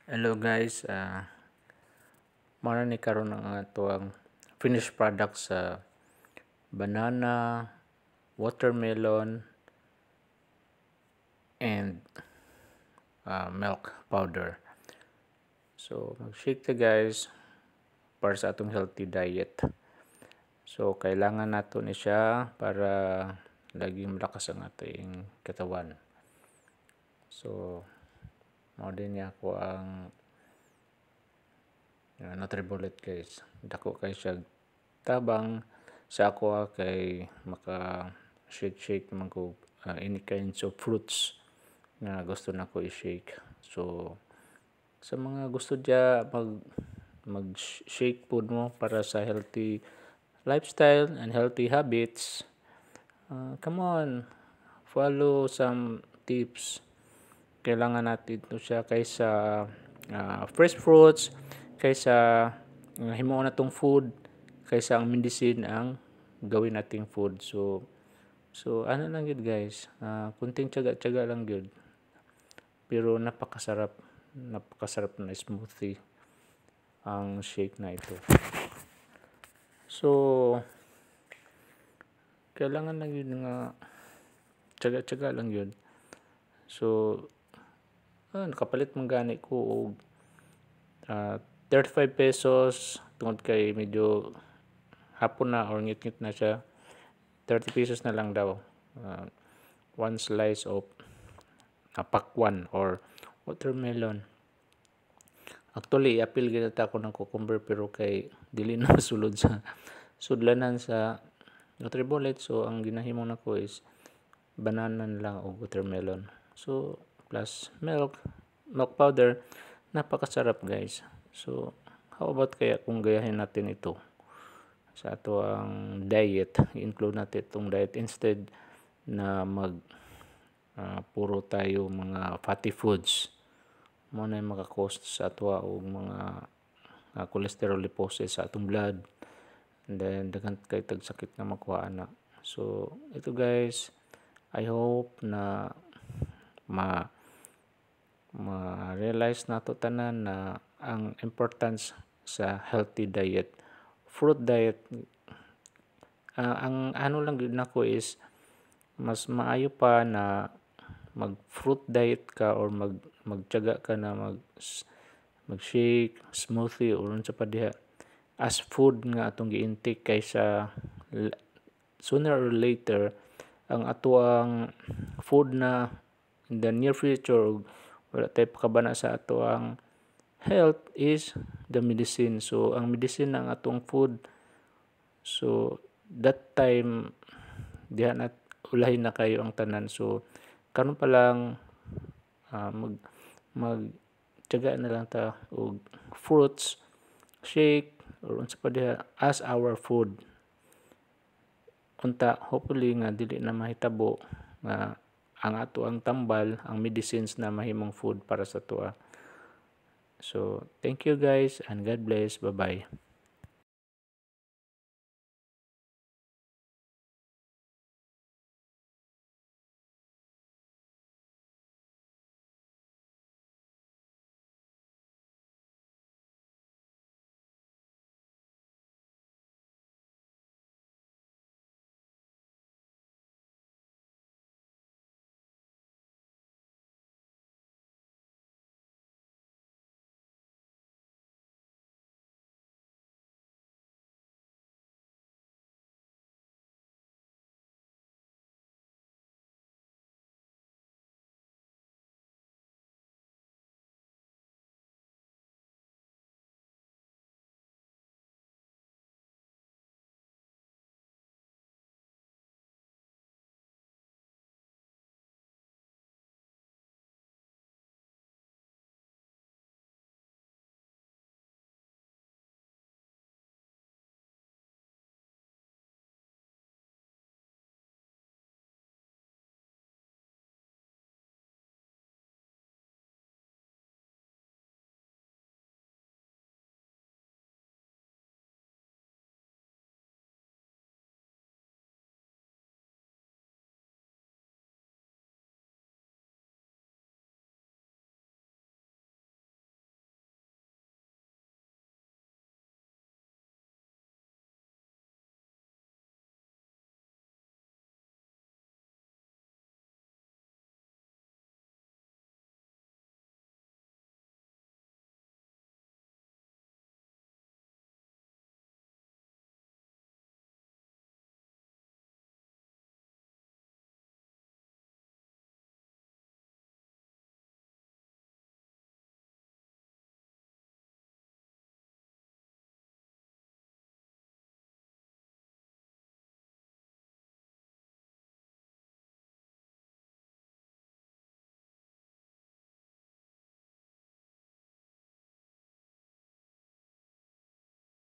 Hello guys, mara ni karon ang ang finished product sa banana, watermelon, and milk powder. So mag-shake ta guys para sa atong healthy diet. So kailangan nato ni siya para laging malakas ang ating katawan. So mao din niya ako ang Nutribullet guys. Dako kay siya tabang sa ako kay maka shake man ko any kinds of fruits na gusto nako i-shake. So sa mga gusto dia mag-shake food mo para sa healthy lifestyle and healthy habits, come on, follow some tips. Kailangan natin ito siya kaysa fresh fruits, kaysa himuon na tong food, kaysa ang medicine ang gawin nating food. So ano lang yun guys, kunting tiyaga-tiyaga lang yun. Pero napakasarap na smoothie ang shake na ito. So kailangan lang yun nga tiyaga-tiyaga lang yun. So nakapalit man gani ko og 35 pesos tungod kay medyo hapon na or ngit-ngit na siya. 30 pesos na lang daw. One slice of pakwan or watermelon. Actually, i-appeal gid ta ko ng cucumber pero kay dili na masulod sa sudlanan sa Nutribullet. So ang ginahimo nako is banana lang o watermelon. So plus milk powder, napakasarap guys. So how about kaya kung gayahin natin ito sa ato ang diet, i-include natin itong diet instead na puro tayo mga fatty foods, mo na yung maka-cause sa ato og mga cholesterol deposits sa atong blood, and then daghan kay tag sakit nga makuha na. So ito guys, I hope na ma-realize nato tanan na ang importance sa healthy diet, fruit diet. Ang ano lang gid nako is mas maayo pa na mag fruit diet ka or magtiyaga ka na mag-shake, smoothie or unsa pa diha as food nga atong gi-intake kaysa sooner or later ang ato ang food na in the near future wala tayo pakabana sa ato ang health is the medicine. So ang medicine ang atong food. So that time diha na ulahin na kayo ang tanan. So karon pa lang tiyaga na lang ta og fruits, shake or unsa pa diha as our food. Unta hopefully nga dili na mahitabo nga ang ato ang tambal, ang medicines na mahimong food para sa tuwa. So thank you guys and God bless. Bye bye.